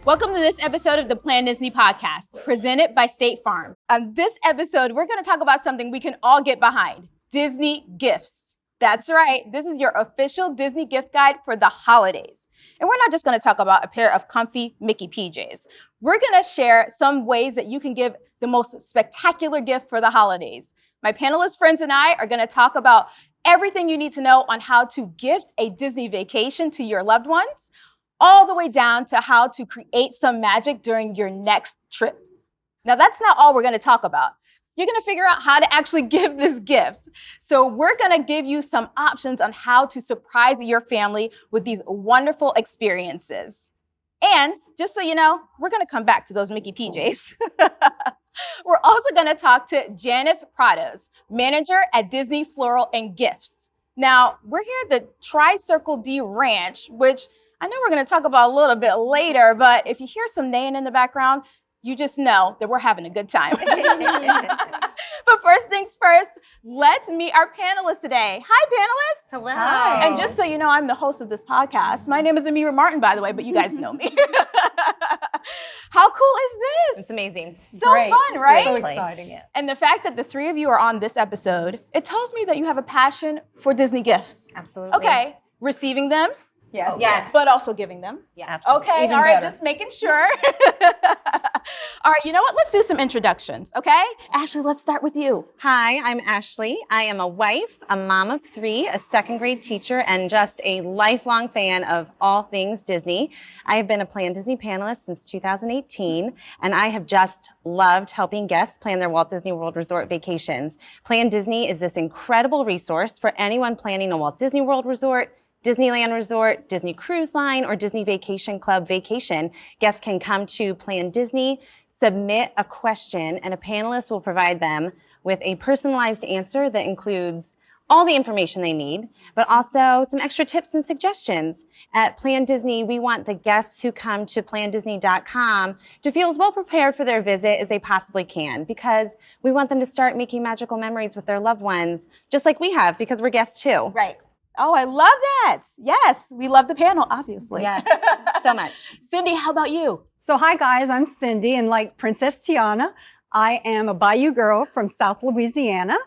Welcome to this episode of the planDisney podcast, presented by State Farm. On this episode, we're going to talk about something we can all get behind, Disney gifts. That's right, this is your official Disney gift guide for the holidays. And we're not just going to talk about a pair of comfy Mickey PJs. We're going to share some ways that you can give the most spectacular gift for the holidays. My panelist friends and I are going to talk about everything you need to know on how to gift a Disney vacation to your loved ones, all the way down to how to create some magic during your next trip. Now, that's not all we're going to talk about. You're going to figure out how to actually give this gift. So we're going to give you some options on how to surprise your family with these wonderful experiences. And just so you know, we're going to come back to those Mickey PJs. We're also going to talk to Janice Prados, manager at Disney Floral and Gifts. Now, we're here at the Tri-Circle D Ranch, which I know we're going to talk about a little bit later, but if you hear some neighing in the background, you just know that we're having a good time. But first things first, let's meet our panelists today. Hi, panelists. Hello. Hi. And just so you know, I'm the host of this podcast. My name is Amiyrah Martin, by the way, but you guys know me. How cool is this? It's amazing. So Great. Fun, right? So exciting. Yeah. And the fact that the three of you are on this episode, it tells me that you have a passion for Disney gifts. Absolutely. Okay, receiving them, Yes. Yes. but also giving them. Yeah. Absolutely. Okay, Even all right, better. just making sure. All right, you know what? Let's do some introductions, okay? Ashley, let's start with you. Hi, I'm Ashley. I am a wife, a mom of three, a second grade teacher, and just a lifelong fan of all things Disney. I have been a planDisney panelist since 2018, and I have just loved helping guests plan their Walt Disney World Resort vacations. planDisney is this incredible resource for anyone planning a Walt Disney World Resort, Disneyland Resort, Disney Cruise Line, or Disney Vacation Club vacation. Guests can come to planDisney, submit a question, and a panelist will provide them with a personalized answer that includes all the information they need, but also some extra tips and suggestions. At planDisney, we want the guests who come to planDisney.com to feel as well prepared for their visit as they possibly can, because we want them to start making magical memories with their loved ones, just like we have, because we're guests too. Right. Oh, I love that. Yes, we love the panel, obviously. Yes, so much. Cindy, how about you? So hi guys, I'm Cindy, and like Princess Tiana, I am a Bayou girl from South Louisiana.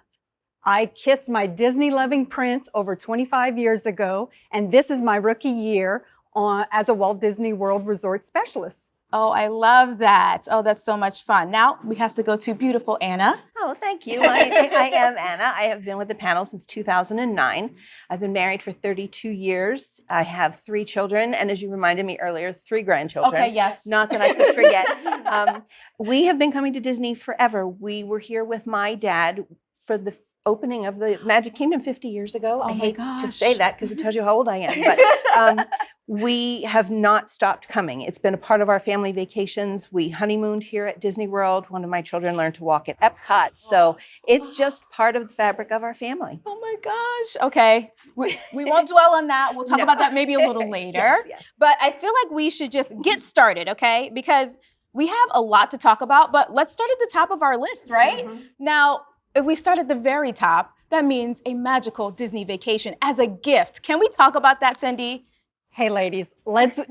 I kissed my Disney-loving prince over 25 years ago, and this is my rookie year as a Walt Disney World Resort specialist. Oh, I love that. Oh, that's so much fun. Now we have to go to beautiful Anna. Oh, thank you. I am Anna. I have been with the panel since 2009. I've been married for 32 years. I have 3 children, and as you reminded me earlier, 3 grandchildren. Okay, yes. Not that I could forget. We have been coming to Disney forever. We were here with my dad for the opening of the Magic Kingdom 50 years ago. Oh I my hate to gosh. say that because it tells you how old I am, but we have not stopped coming. It's been a part of our family vacations. We honeymooned here at Disney World. One of my children learned to walk at Epcot. So it's just part of the fabric of our family. Oh my gosh. Okay. We won't dwell on that. We'll talk No. about that maybe a little later. Yes. But I feel like we should just get started, okay? Because we have a lot to talk about, but let's start at the top of our list, right? Now, if we start at the very top, that means a magical Disney vacation as a gift. Can we talk about that, Cindy? Hey ladies, let's go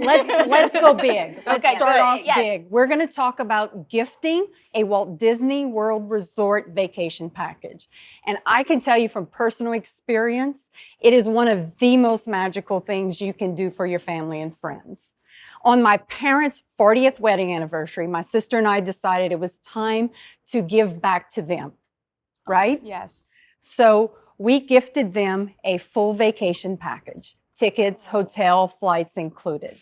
big. Let's Okay, start good. off Yes. big. We're going to talk about gifting a Walt Disney World Resort vacation package. And I can tell you from personal experience, it is one of the most magical things you can do for your family and friends. On my parents' 40th wedding anniversary, my sister and I decided it was time to give back to them, right? Yes. So we gifted them a full vacation package, tickets, hotel, flights included.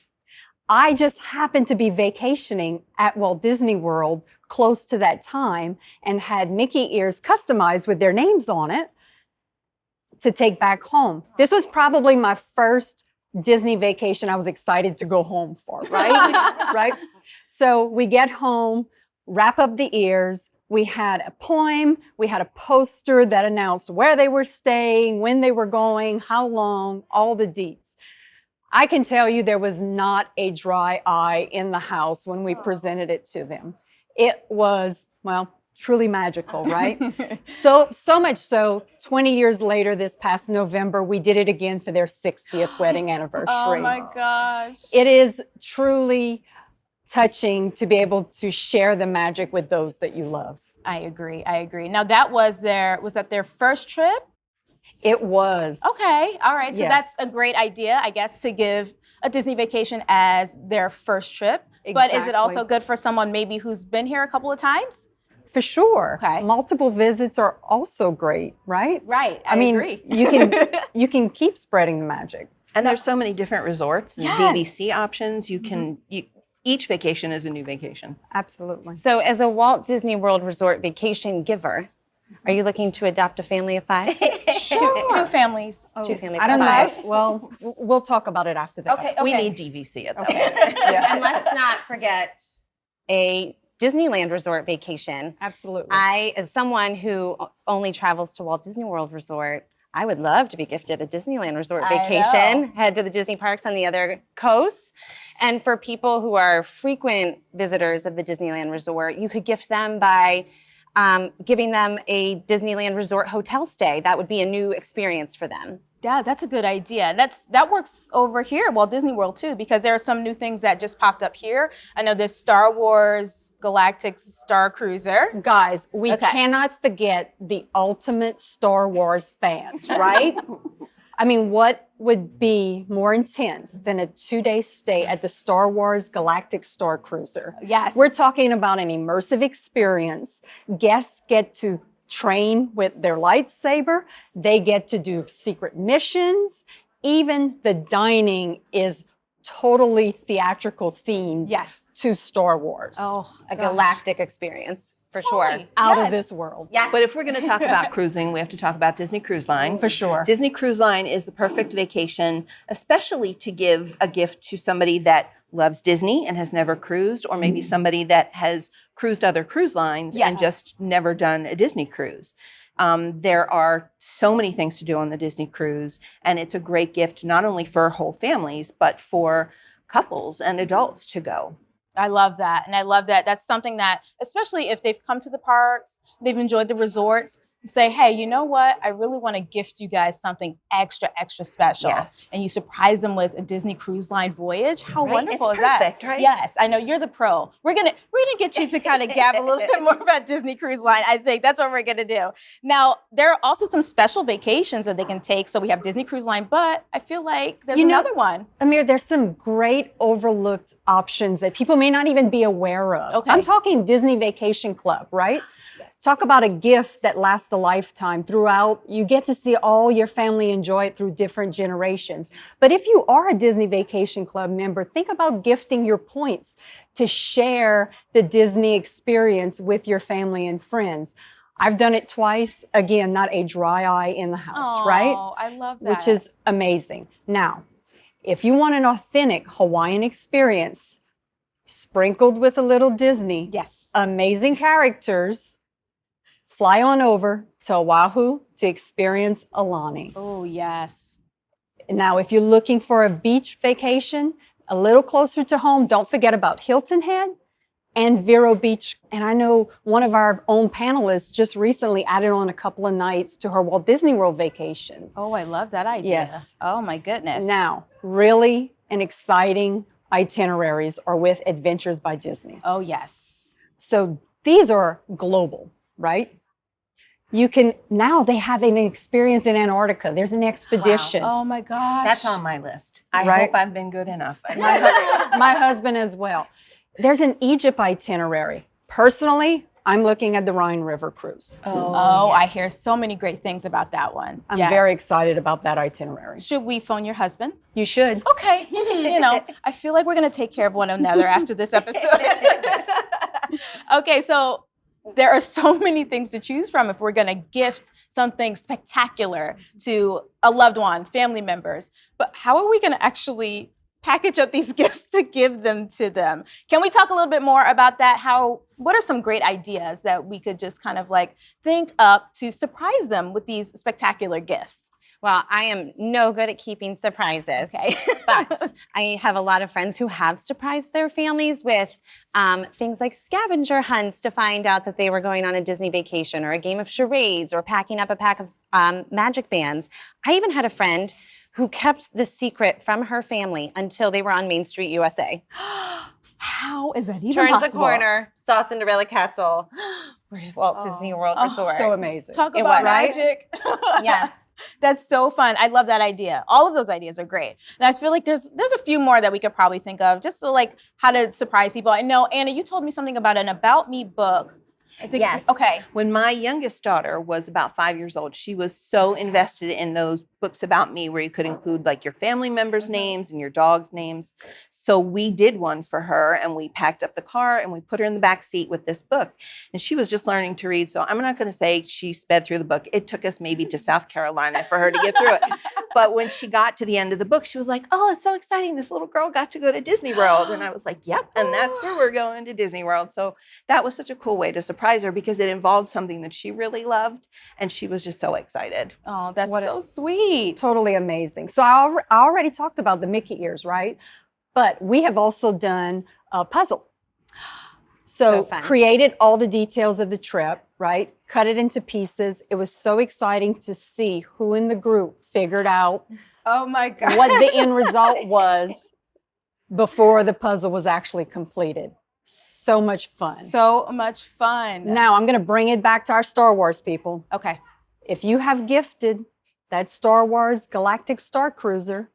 I just happened to be vacationing at Walt Disney World close to that time and had Mickey ears customized with their names on it to take back home. This was probably my first Disney vacation I was excited to go home for, right? Right? So we get home, wrap up the ears. We had a poem, we had a poster that announced where they were staying, when they were going, how long, all the deets. I can tell you there was not a dry eye in the house when we presented it to them. It was, well, truly magical, right? So much so, 20 years later, this past November, we did it again for their 60th wedding anniversary. Oh my gosh. It is truly touching to be able to share the magic with those that you love. I agree. Now was that their first trip? It was. Okay. All right. So Yes. that's a great idea, I guess, to give a Disney vacation as their first trip. But is it also good for someone maybe who's been here a couple of times? For sure. Okay. Multiple visits are also great, right? Right. I mean, agree. you can keep spreading the magic. And there's so many different resorts and Yes. DVC options. Each vacation is a new vacation. Absolutely. So as a Walt Disney World Resort vacation giver, are you looking to adopt a family of 5? Two families. Two families I don't of know. 5? We'll talk about it after that. Okay. We need DVC at that point. Yes. And let's not forget a Disneyland Resort vacation. Absolutely. I, as someone who only travels to Walt Disney World Resort, I would love to be gifted a Disneyland Resort I vacation, know. head to the Disney parks on the other coasts. And for people who are frequent visitors of the Disneyland Resort, you could gift them by giving them a Disneyland Resort hotel stay. That would be a new experience for them. Yeah, that's a good idea. That works over here at Walt Disney World too, because there are some new things that just popped up here. I know this Star Wars Galactic Star Cruiser. Guys, we Okay. cannot forget the ultimate Star Wars fans, right? I mean, what would be more intense than a 2-day stay at the Star Wars Galactic Star Cruiser? Yes. We're talking about an immersive experience. Guests get to train with their lightsaber. They get to do secret missions. Even the dining is totally theatrical themed Yes. to Star Wars. Oh, A galactic experience, for sure. Fully. Out Yes. of this world. Yeah. But if we're going to talk about cruising, we have to talk about Disney Cruise Line. For sure. Disney Cruise Line is the perfect vacation, especially to give a gift to somebody that loves Disney and has never cruised, or maybe somebody that has cruised other cruise lines Yes. and just never done a Disney cruise. There are so many things to do on the Disney cruise, and it's a great gift not only for whole families, but for couples and adults to go. I love that. And I love that. That's something that, especially if they've come to the parks, they've enjoyed the resorts, say, hey, you know what? I really want to gift you guys something extra, extra special. Yes. And you surprise them with a Disney Cruise Line voyage. How Right? wonderful It's is that? perfect, right? Yes, I know you're the pro. We're gonna get you to kind of gab a little bit more about Disney Cruise Line. I think that's what we're gonna do. Now, there are also some special vacations that they can take. So we have Disney Cruise Line, but I feel like there's another one. Amir, there's some great overlooked options that people may not even be aware of. Okay. I'm talking Disney Vacation Club, right? Talk about a gift that lasts a lifetime. Throughout, you get to see all your family enjoy it through different generations. But if you are a Disney Vacation Club member, think about gifting your points to share the Disney experience with your family and friends. I've done it twice. Again, not a dry eye in the house, right? Oh, I love that. Which is amazing. Now, if you want an authentic Hawaiian experience, sprinkled with a little Disney, yes. amazing characters, fly on over to Oahu to experience Alani. Oh, yes. Now, if you're looking for a beach vacation, a little closer to home, don't forget about Hilton Head and Vero Beach. And I know one of our own panelists just recently added on a couple of nights to her Walt Disney World vacation. Oh, I love that idea. Yes. Oh, my goodness. Now, really an exciting itineraries are with Adventures by Disney. Oh, yes. So these are global, right? You can, now they have an experience in Antarctica. There's an expedition. Oh, my gosh. That's on my list. I Right. hope I've been good enough. My husband as well. There's an Egypt itinerary. Personally, I'm looking at the Rhine River cruise. Oh, I hear so many great things about that one. I'm Yes. very excited about that itinerary. Should we phone your husband? You should. Okay, just, I feel like we're going to take care of one another after this episode. Okay, so there are so many things to choose from if we're going to gift something spectacular to a loved one, family members. But how are we going to actually package up these gifts to give them to them? Can we talk a little bit more about that? What are some great ideas that we could just kind of like think up to surprise them with these spectacular gifts? Well, I am no good at keeping surprises. Okay. But I have a lot of friends who have surprised their families with things like scavenger hunts to find out that they were going on a Disney vacation, or a game of charades, or packing up a pack of magic bands. I even had a friend who kept the secret from her family until they were on Main Street USA. How is that even Turned possible? the corner, saw Cinderella Castle. We're at Walt Disney World Resort. So amazing. Talk It about was. magic. Yes. That's so fun. I love that idea. All of those ideas are great. And I feel like there's a few more that we could probably think of just to like how to surprise people. I know, Anna, you told me something about an About Me book. I think, Yes. okay. When my youngest daughter was about 5 years old, she was so invested in those books about me where you could include like your family members' names and your dog's names. So we did one for her and we packed up the car and we put her in the back seat with this book. And she was just learning to read. So I'm not going to say she sped through the book. It took us maybe to South Carolina for her to get through it. But when she got to the end of the book, she was like, oh, it's so exciting. This little girl got to go to Disney World. And I was like, yep. And that's where we're going, to Disney World. So that was such a cool way to surprise her because it involved something that she really loved. And she was just so excited. Oh, that's so sweet. Totally amazing. So I already talked about the Mickey ears, right? But we have also done a puzzle. So fun. created all the details of the trip, right? Cut it into pieces. It was so exciting to see who in the group figured out Oh my God. what the end result was before the puzzle was actually completed. So much fun. So much fun. Now I'm going to bring it back to our Star Wars people. Okay. If you have gifted that Star Wars Galactic Star Cruiser,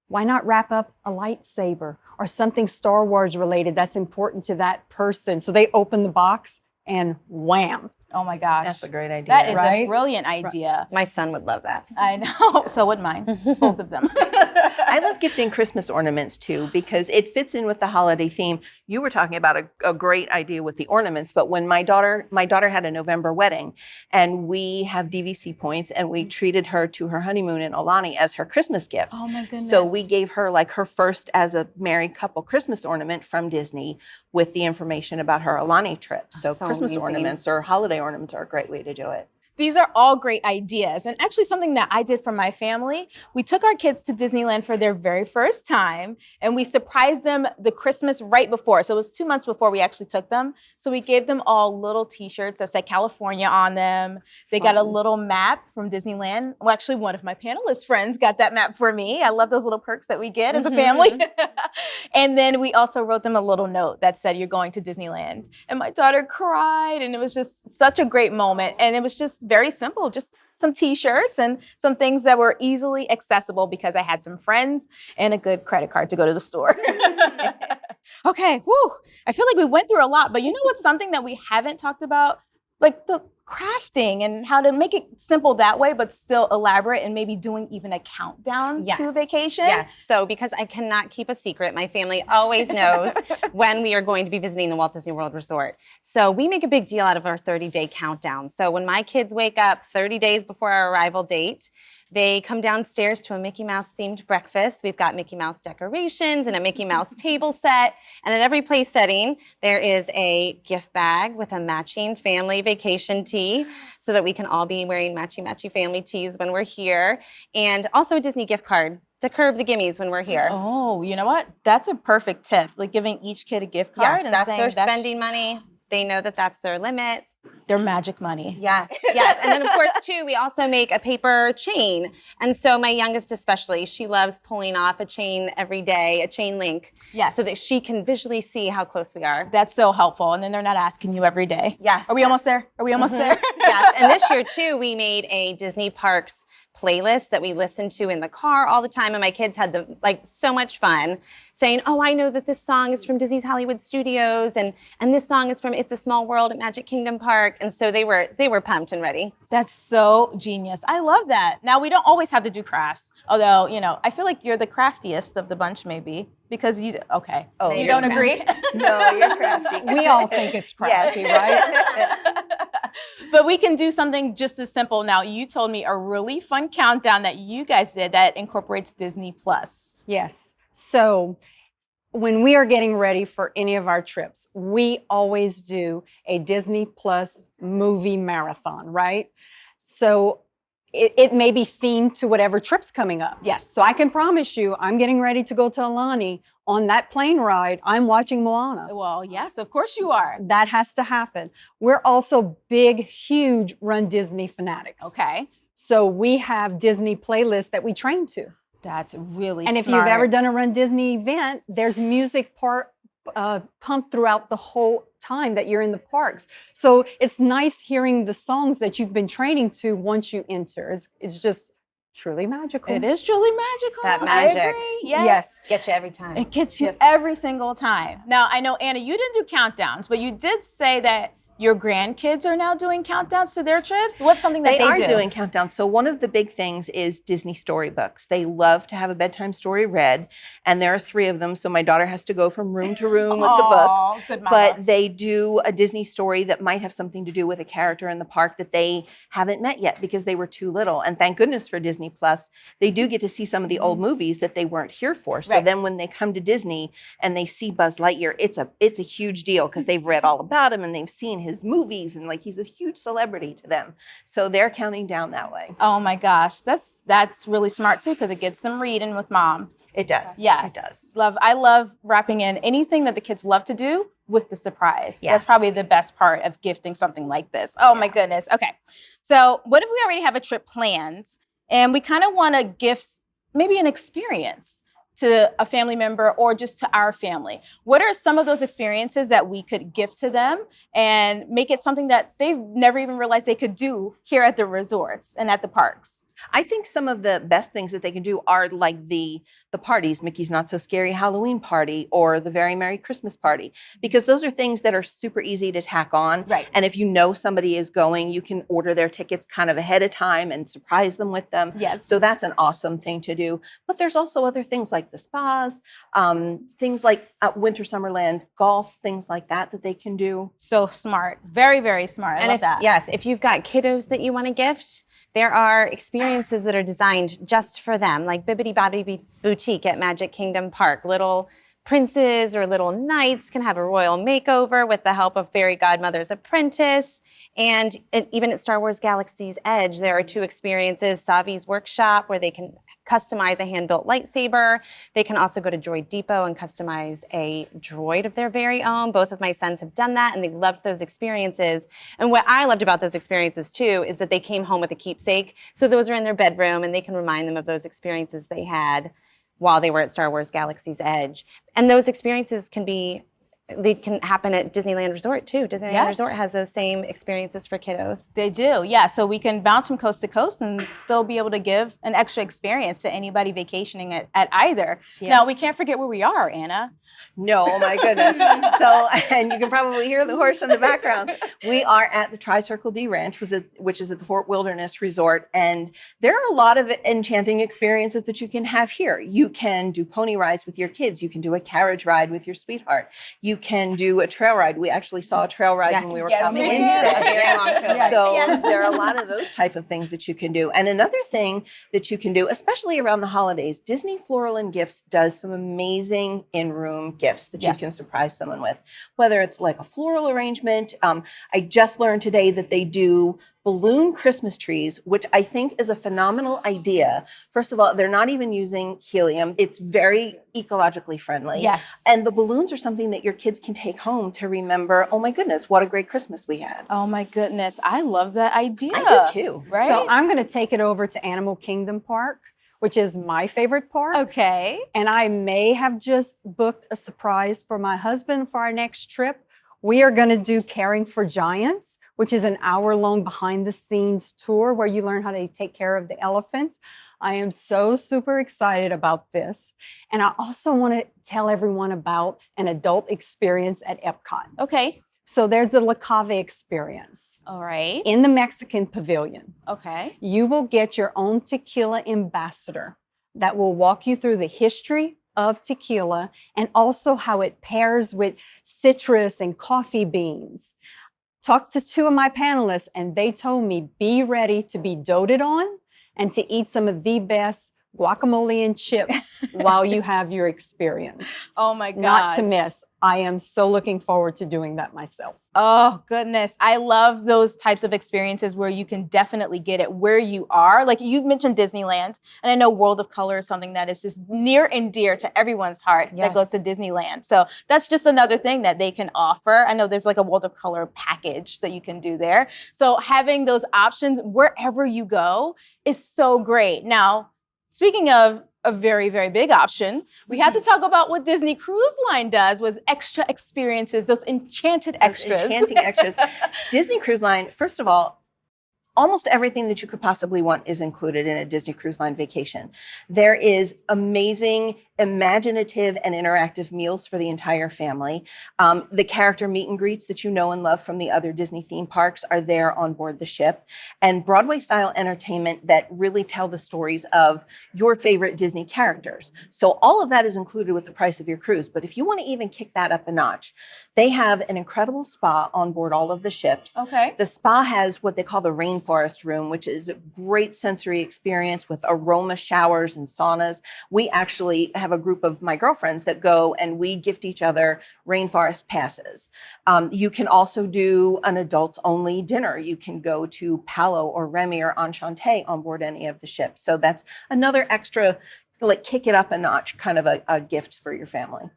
why not wrap up a lightsaber or something Star Wars related that's important to that person? So they open the box and wham. Oh my gosh. That's a great idea. That is a Right? brilliant idea. My son would love that. I know. So would mine. Both of them. I love gifting Christmas ornaments too because it fits in with the holiday theme. You were talking about a great idea with the ornaments, but when my daughter had a November wedding and we have DVC points and we treated her to her honeymoon in Aulani as her Christmas gift. Oh my goodness. So we gave her like her first as a married couple Christmas ornament from Disney with the information about her Aulani trip. So So Christmas amazing. ornaments or holiday ornaments are a great way to do it. These are all great ideas. And actually something that I did for my family, we took our kids to Disneyland for their very first time and we surprised them the Christmas right before. So it was 2 months before we actually took them. So we gave them all little t-shirts that said California on them. They got a little map from Disneyland. Well, actually one of my panelist friends got that map for me. I love those little perks that we get as a family. And then we also wrote them a little note that said, you're going to Disneyland. And my daughter cried and it was just such a great moment. And it was just very simple, just some t-shirts and some things that were easily accessible because I had some friends and a good credit card to go to the store. Okay, whew. I feel like we went through a lot, but you know what's something that we haven't talked about? Like the crafting and how to make it simple that way, but still elaborate and maybe doing even a countdown to vacation. Yes. So because I cannot keep a secret, my family always knows when we are going to be visiting the Walt Disney World Resort. So we make a big deal out of our 30-day countdown. So when my kids wake up 30 days before our arrival date, they come downstairs to a Mickey Mouse themed breakfast. We've got Mickey Mouse decorations and a Mickey Mouse table set. And at every place setting, there is a gift bag with a matching family vacation tee so that we can all be wearing matchy family tees when we're here. And also a Disney gift card to curb the gimmies when we're here. Oh, you know what? That's a perfect tip. Like giving each kid a gift card Yes, and that's saying their spending money. They know that that's their limit. their magic money. Yes, yes. And then of course too, we also make a paper chain. And so my youngest especially, she loves pulling off a chain every day, a chain link. Yes. So that she can visually see how close we are. That's so helpful. And then they're not asking you every day. Yes. Are we almost there? Are we almost there? Yes. And this year too, we made a Disney Parks playlist that we listened to in the car all the time. And my kids had so much fun saying, oh, I know that this song is from Disney's Hollywood Studios and this song is from It's a Small World at Magic Kingdom Park. And so they were pumped and ready. That's so genius. I love that. Now, we don't always have to do crafts, although, I feel like you're the craftiest of the bunch maybe because okay. Oh, you you're don't agree? No, you're crafty. We all think it's crafty, right? But we can do something just as simple. Now, you told me a really fun countdown that you guys did that incorporates Disney Plus. Yes. So when we are getting ready for any of our trips, we always do a Disney Plus movie marathon, right? So it may be themed to whatever trip's coming up. Yes. So I can promise you, I'm getting ready to go to Aulani. On that plane ride, I'm watching Moana. Well, yes, of course you are. That has to happen. We're also big, huge Run Disney fanatics. Okay. So we have Disney playlists that we train to. That's really And if smart. you've ever done a Run Disney event, there's music part pumped throughout the whole time that you're in the parks. So it's nice hearing the songs that you've been training to once you enter. It's just truly magical. It is truly magical. That magic. I agree. Yes. Get you every time. It gets you Yes. every single time. Now, I know, Anna, you didn't do countdowns, but you did say that your grandkids are now doing countdowns to their trips. What's something that They they are do? doing countdowns. So one of the big things is Disney storybooks. They love to have a bedtime story read, and there are 3 of them. So my daughter has to go from room to room with the books. Aw, good mama. But they do a Disney story that might have something to do with a character in the park that they haven't met yet because they were too little. And thank goodness for Disney Plus, they do get to see some of the old movies that they weren't here for. So Right. then when they come to Disney and they see Buzz Lightyear, it's a huge deal because they've read all about him and they've seen his movies, and like he's a huge celebrity to them. So they're counting down that way. Oh my gosh, that's really smart too, because it gets them reading with mom. It does. Yes, It does. I love wrapping in anything that the kids love to do with the surprise. Yes. That's probably the best part of gifting something like this. Oh my goodness. Okay, so what if we already have a trip planned and we kind of want to gift maybe an experience to a family member or just to our family? What are some of those experiences that we could gift to them and make it something that they've never even realized they could do here at the resorts and at the parks? I think some of the best things that they can do are like the parties, Mickey's Not So Scary Halloween Party or the Very Merry Christmas Party, because those are things that are super easy to tack on. Right. And if you know somebody is going, you can order their tickets kind of ahead of time and surprise them with them. Yes. So that's an awesome thing to do. But there's also other things like the spas, things like Winter Summerland, golf, things like that they can do. So smart. Very, very smart. I love that. Yes, if you've got kiddos that you want to gift, there are experiences that are designed just for them, like Bibbidi Bobbidi Boutique at Magic Kingdom Park. Little princes or little knights can have a royal makeover with the help of Fairy Godmother's apprentice. And even at Star Wars Galaxy's Edge, there are 2 experiences, Savi's Workshop, where they can customize a hand-built lightsaber. They can also go to Droid Depot and customize a droid of their very own. Both of my sons have done that, and they loved those experiences. And what I loved about those experiences, too, is that they came home with a keepsake. So those are in their bedroom, and they can remind them of those experiences they had while they were at Star Wars Galaxy's Edge. And those experiences they can happen at Disneyland Resort too. Disneyland Yes. Resort has those same experiences for kiddos. They do, yeah. So we can bounce from coast to coast and still be able to give an extra experience to anybody vacationing at either. Yeah. Now, we can't forget where we are, Anna. No, oh my goodness. So, and you can probably hear the horse in the background. We are at the Tri-Circle D Ranch, which is at the Fort Wilderness Resort. And there are a lot of enchanting experiences that you can have here. You can do pony rides with your kids. You can do a carriage ride with your sweetheart. You can do a trail ride. We actually saw a trail ride when we were coming we in did. today. A very long trail. So there are a lot of those type of things that you can do. And another thing that you can do, especially around the holidays, Disney Floral and Gifts does some amazing in-room gifts that you can surprise someone with, whether it's like a floral arrangement. I just learned today that they do balloon Christmas trees, which I think is a phenomenal idea. First of all, they're not even using helium. It's very ecologically friendly. Yes. And the balloons are something that your kids can take home to remember, oh my goodness, what a great Christmas we had. Oh my goodness, I love that idea. I do too. Right? So I'm going to take it over to Animal Kingdom Park, which is my favorite park. Okay. And I may have just booked a surprise for my husband for our next trip. We are going to do Caring for Giants, which is an hour-long behind-the-scenes tour where you learn how to take care of the elephants. I am so super excited about this. And I also want to tell everyone about an adult experience at Epcot. Okay. So there's the La Cave experience All right. in the Mexican Pavilion. Okay. You will get your own tequila ambassador that will walk you through the history of tequila and also how it pairs with citrus and coffee beans. Talked to 2 of my panelists and they told me be ready to be doted on and to eat some of the best guacamole and chips while you have your experience. Oh my gosh. Not to miss. I am so looking forward to doing that myself. Oh, goodness. I love those types of experiences where you can definitely get it where you are. Like you mentioned Disneyland, and I know World of Color is something that is just near and dear to everyone's heart that goes to Disneyland. So that's just another thing that they can offer. I know there's like a World of Color package that you can do there. So having those options wherever you go is so great. Now, speaking of a very, very big option, we have to talk about what Disney Cruise Line does with extra experiences, those enchanted extras. Enchanting extras. Disney Cruise Line, first of all, almost everything that you could possibly want is included in a Disney Cruise Line vacation. There is amazing, imaginative, and interactive meals for the entire family. The character meet and greets that you know and love from the other Disney theme parks are there on board the ship. And Broadway-style entertainment that really tell the stories of your favorite Disney characters. So all of that is included with the price of your cruise. But if you want to even kick that up a notch, they have an incredible spa on board all of the ships. Okay. The spa has what they call the rainforest room, which is a great sensory experience with aroma showers and saunas. We actually have a group of my girlfriends that go and we gift each other rainforest passes. You can also do an adults only dinner. You can go to Palo or Remy or Enchanting on board any of the ships. So that's another extra, like, kick it up a notch kind of a gift for your family.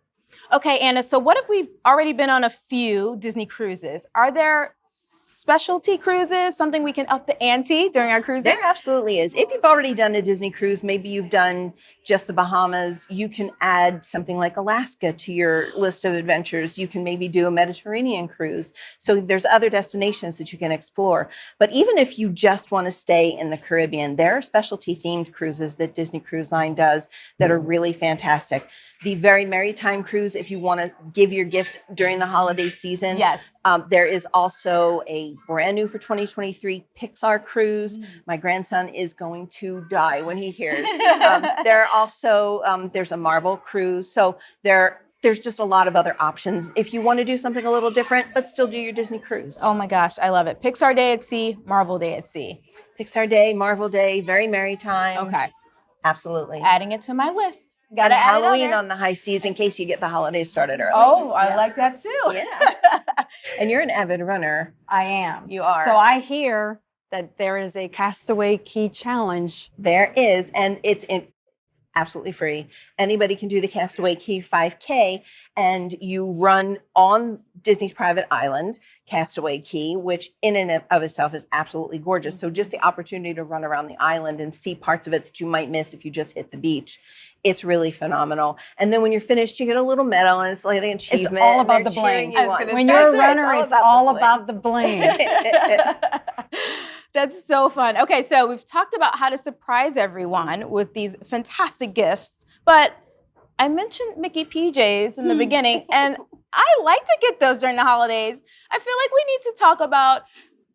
Okay, Anna, so what if we've already been on a few Disney cruises? Are there specialty cruises, something we can up the ante during our cruises? There absolutely is. If you've already done a Disney cruise, maybe you've done just the Bahamas, you can add something like Alaska to your list of adventures. You can maybe do a Mediterranean cruise. So there's other destinations that you can explore. But even if you just want to stay in the Caribbean, there are specialty themed cruises that Disney Cruise Line does that are really fantastic. The Very Merry Time cruise, if you want to give your gift during the holiday season. Yes. There is also a brand new for 2023 Pixar cruise. My grandson is going to die when he hears. There are also, there's a Marvel cruise. So there's just a lot of other options if you want to do something a little different, but still do your Disney cruise. Oh my gosh, I love it. Pixar Day at Sea, Marvel Day at Sea. Pixar Day, Marvel Day, Very Merry Time. Okay. Absolutely. Adding it to my list. Got Gotta add it Halloween there. on the high seas in case you get the holidays started early. Oh, I Yes. like that too. Yeah. And you're an avid runner. I am. You are. So I hear that there is a Castaway Key Challenge. There is, and it's absolutely free. Anybody can do the Castaway Key 5K, and you run on Disney's private island, Castaway Key, which in and of itself is absolutely gorgeous. So just the opportunity to run around the island and see parts of it that you might miss if you just hit the beach, it's really phenomenal. And then when you're finished, you get a little medal, and it's like an achievement. It's all and about they're the bling. cheering you on. When you're a That's right, runner, it's all about the bling. That's so fun. Okay, so we've talked about how to surprise everyone with these fantastic gifts, but I mentioned Mickey PJs in the beginning, and I like to get those during the holidays. I feel like we need to talk about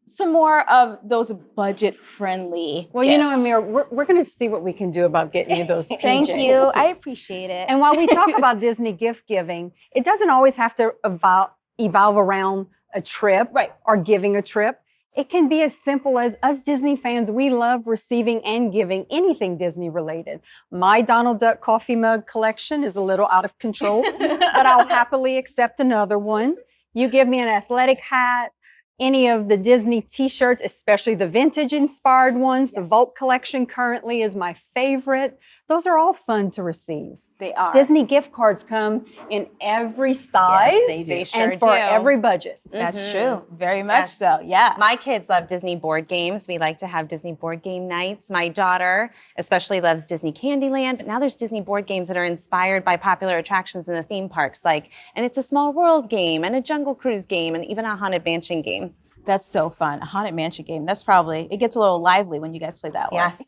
some more of those budget-friendly Well, gifts. you know, Amiyrah, we're going to see what we can do about getting you those PJs. Thank you. I appreciate it. And while we talk about Disney gift giving, it doesn't always have to evolve around a trip or giving a trip. It can be as simple as us Disney fans, we love receiving and giving anything Disney related. My Donald Duck coffee mug collection is a little out of control, but I'll happily accept another one. You give me an athletic hat, any of the Disney t-shirts, especially the vintage inspired ones. Yes. The Vault collection currently is my favorite. Those are all fun to receive. They are. Disney gift cards come in every size. Yes, they do. They sure and for do. every budget. That's true. Very much Yes. so. Yeah. My kids love Disney board games. We like to have Disney board game nights. My daughter especially loves Disney Candyland, but now there's Disney board games that are inspired by popular attractions in the theme parks, like And It's a Small World game, and a Jungle Cruise game, and even a Haunted Mansion game. That's so fun. A Haunted Mansion game. That's probably, it gets a little lively when you guys play that one. Yes.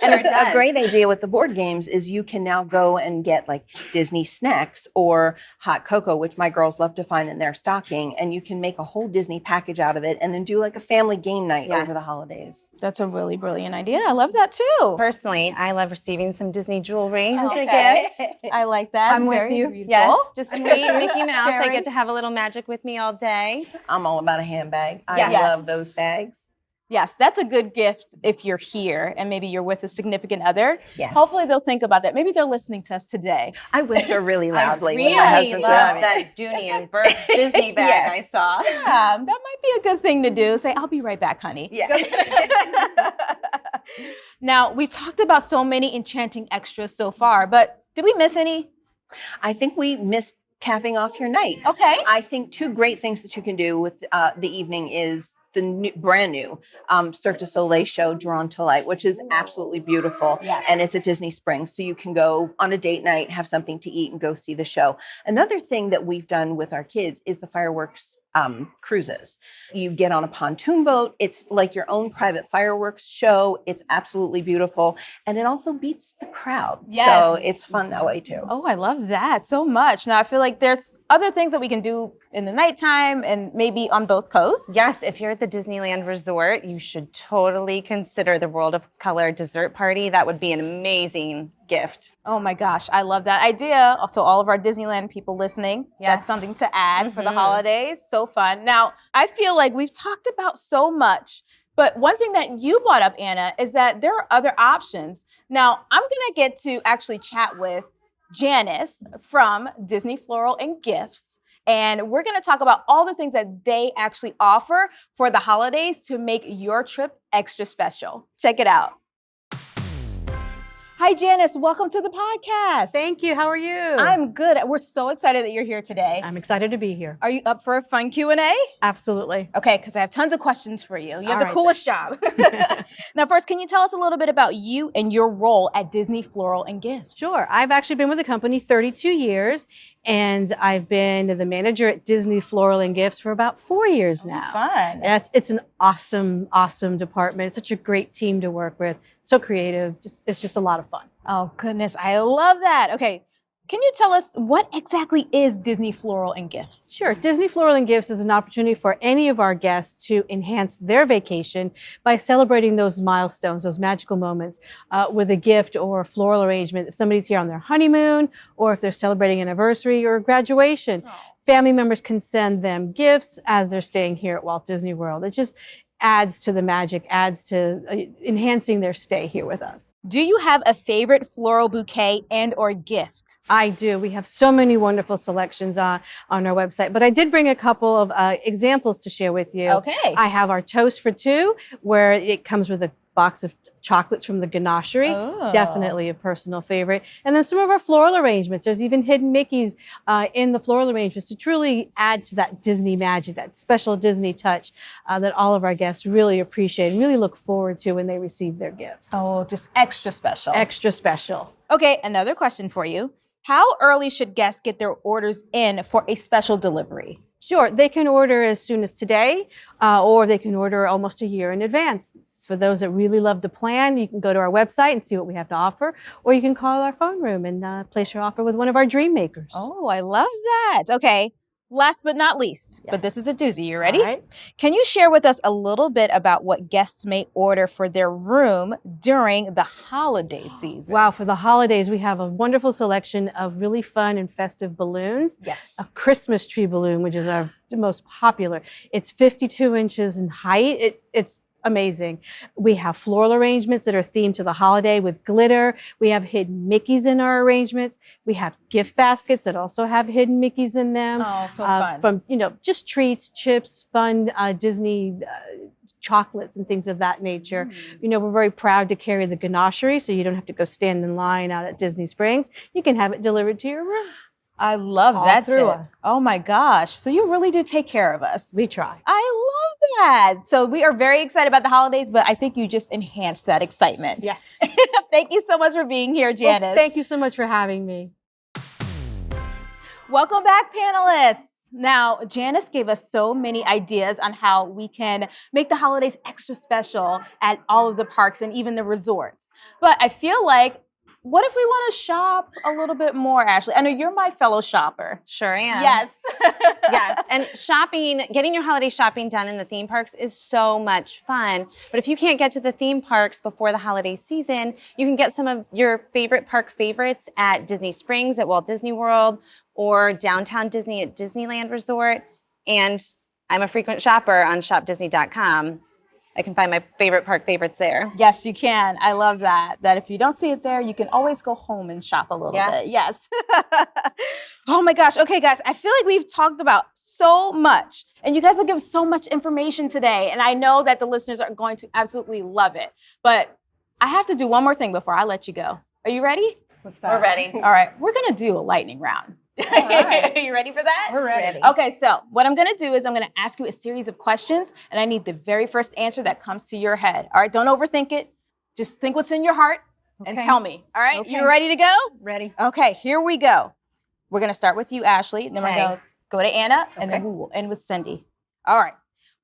And Sure does. a great idea with the board games is you can now go and get like Disney snacks or hot cocoa, which my girls love to find in their stocking, and you can make a whole Disney package out of it and then do like a family game night Yes. over the holidays. That's a really brilliant idea. I love that too. Personally, I love receiving some Disney jewelry as a Okay. gift. I like that. I'm with Very you. beautiful. Yes, just sweet Mickey Mouse. I Sharing. get to have a little magic with me all day. I'm all about a handbag. I Yes. love those bags. Yes, that's a good gift if you're here and maybe you're with a significant other. Yes. Hopefully they'll think about that. Maybe they're listening to us today. I whisper really loudly when Really my husband's love around me. that Dooney and Bert Disney bag Yes. I saw. Yeah, that might be a good thing to do. Say, I'll be right back, honey. Yeah. Now, we talked about so many enchanting extras so far, but did we miss any? I think we missed capping off your night. Okay. I think two great things that you can do with the evening is brand new Cirque du Soleil show, Drawn to Light, which is absolutely beautiful. Yes. And it's at Disney Springs. So you can go on a date night, have something to eat, and go see the show. Another thing that we've done with our kids is the fireworks cruises. You get on a pontoon boat. It's like your own private fireworks show. It's absolutely beautiful. And it also beats the crowd. Yes. So it's fun that way too. Oh, I love that so much. Now, I feel like there's other things that we can do in the nighttime and maybe on both coasts. Yes, if you're at the Disneyland Resort, you should totally consider the World of Color dessert party. That would be an amazing gift. Oh my gosh, I love that idea. Also, all of our Disneyland people listening, that's Yes. something to add for the holidays. So fun. Now, I feel like we've talked about so much, but one thing that you brought up, Anna, is that there are other options. Now, I'm going to get to actually chat with Janice from Disney Floral and Gifts. And we're going to talk about all the things that they actually offer for the holidays to make your trip extra special. Check it out. Hi, Janice. Welcome to the podcast. Thank you. How are you? I'm good. We're so excited that you're here today. I'm excited to be here. Are you up for a fun Q&A? Absolutely. Okay, because I have tons of questions for you. You have All the right, coolest job. Now, first, can you tell us a little bit about you and your role at Disney Floral and Gifts? Sure. I've actually been with the company 32 years, and I've been the manager at Disney Floral and Gifts for about 4 years now. Fun. It's an awesome department. It's such a great team to work with. So creative. It's just a lot of fun. Oh, goodness. I love that. Okay. Can you tell us what exactly is Disney Floral and Gifts? Sure. Disney Floral and Gifts is an opportunity for any of our guests to enhance their vacation by celebrating those milestones, those magical moments with a gift or a floral arrangement. If somebody's here on their honeymoon, or if they're celebrating an anniversary or graduation, family members can send them gifts as they're staying here at Walt Disney World. It just adds to the magic, adds to enhancing their stay here with us. Do you have a favorite floral bouquet and or gift? I do. We have so many wonderful selections on our website, but I did bring a couple of examples to share with you. Okay. I have our Toast for Two, where it comes with a box of chocolates from the ganachery. Oh. Definitely a personal favorite. And then some of our floral arrangements. There's even hidden Mickeys in the floral arrangements to truly add to that Disney magic, that special Disney touch that all of our guests really appreciate and really look forward to when they receive their gifts. Oh, just extra special. Extra special. Okay, another question for you. How early should guests get their orders in for a special delivery? Sure, they can order as soon as today, or they can order almost a year in advance. For those that really love to plan, you can go to our website and see what we have to offer, or you can call our phone room and place your offer with one of our dream makers. Oh, I love that. Okay, last but not least, but Yes. this is a doozy. You ready? All right. Can you share with us a little bit about what guests may order for their room during the holiday season? Wow, for the holidays, we have a wonderful selection of really fun and festive balloons. Yes. A Christmas tree balloon, which is our most popular. It's 52 inches in height. It's amazing. We have floral arrangements that are themed to the holiday with glitter. We have hidden Mickeys in our arrangements. We have gift baskets that also have hidden Mickeys in them. Oh, so fun. From, just treats, chips, fun Disney chocolates and things of that nature. We're very proud to carry the ganachery, so you don't have to go stand in line out at Disney Springs. You can have it delivered to your room. I love All that. through us. Oh my gosh. So you really do take care of us. We try. I love that. So we are very excited about the holidays, but I think you just enhanced that excitement. Yes. Thank you so much for being here, Janice. Well, thank you so much for having me. Welcome back, panelists. Now, Janice gave us so many ideas on how we can make the holidays extra special at all of the parks and even the resorts. But I feel like, what if we want to shop a little bit more, Ashley? I know you're my fellow shopper. Sure am. Yes. Yes, and getting your holiday shopping done in the theme parks is so much fun. But if you can't get to the theme parks before the holiday season, you can get some of your favorite park favorites at Disney Springs at Walt Disney World or downtown Disney at Disneyland Resort. And I'm a frequent shopper on shopdisney.com. I can find my favorite park favorites there. Yes, you can. I love that. That if you don't see it there, you can always go home and shop a little bit. Yes. Oh my gosh. Okay, guys, I feel like we've talked about so much and you guys have given so much information today. And I know that the listeners are going to absolutely love it. But I have to do one more thing before I let you go. Are you ready? We're ready. All right. We're going to do a lightning round. right. You ready for that? We're ready. Okay, so what I'm gonna do is I'm gonna ask you a series of questions, and I need the very first answer that comes to your head. All right, don't overthink it. Just think what's in your heart and Okay. tell me. All right, Okay. you ready to go? Ready. Okay, here we go. We're gonna start with you, Ashley, then we're Okay. gonna go to Anna, and then Okay. we'll end with Cindy. All right.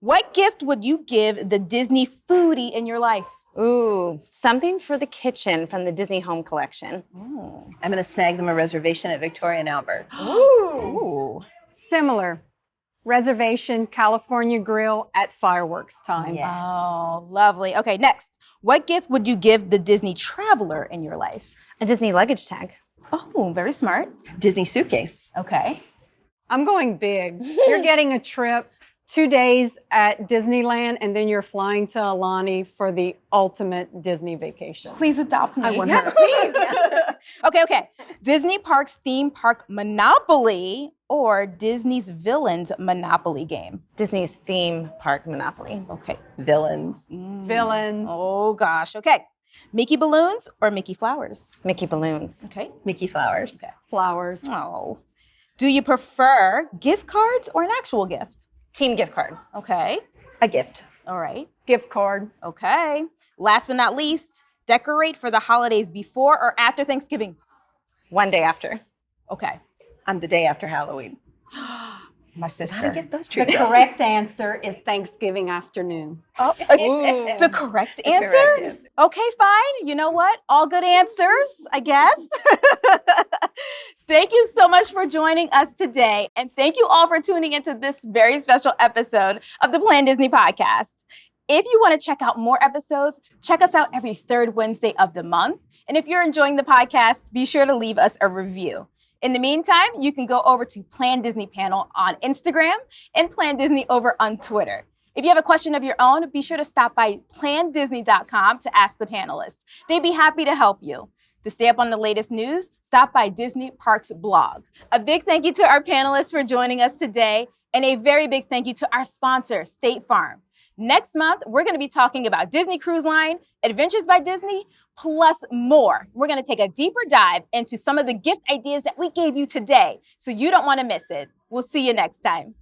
What gift would you give the Disney foodie in your life? Ooh, something for the kitchen from the Disney Home Collection. Ooh. I'm going to snag them a reservation at Victoria and Albert. Ooh. Similar. Reservation, California Grill at fireworks time. Yeah. Oh, lovely. Okay, next. What gift would you give the Disney traveler in your life? A Disney luggage tag. Oh, very smart. Disney suitcase. Okay. I'm going big. You're getting a trip, 2 days at Disneyland, and then you're flying to Alani for the ultimate Disney vacation. Please adopt me. I want Yes, her. please. Okay. Disney Parks theme park Monopoly or Disney's Villains Monopoly game? Disney's theme park Monopoly. Okay. Villains. Villains. Oh, gosh. Okay. Mickey balloons or Mickey flowers? Mickey balloons. Okay. Mickey flowers. Okay. Flowers. Oh. Do you prefer gift cards or an actual gift? Team gift card. Okay. A gift. All right. Gift card. Okay. Last but not least, decorate for the holidays before or after Thanksgiving? One day after. Okay. On the day after Halloween. My sister. How to get those The treats? correct answer is Thanksgiving afternoon. Oh, it's the correct answer? Correct answer. Okay, fine. You know what? All good answers, I guess. Thank you so much for joining us today. And thank you all for tuning into this very special episode of the planDisney podcast. If you want to check out more episodes, check us out every third Wednesday of the month. And if you're enjoying the podcast, be sure to leave us a review. In the meantime, you can go over to planDisney Panel on Instagram and planDisney over on Twitter. If you have a question of your own, be sure to stop by planDisney.com to ask the panelists. They'd be happy to help you. To stay up on the latest news, stop by Disney Parks blog. A big thank you to our panelists for joining us today, and a very big thank you to our sponsor, State Farm. Next month, we're going to be talking about Disney Cruise Line, Adventures by Disney, plus more. We're going to take a deeper dive into some of the gift ideas that we gave you today, so you don't want to miss it. We'll see you next time.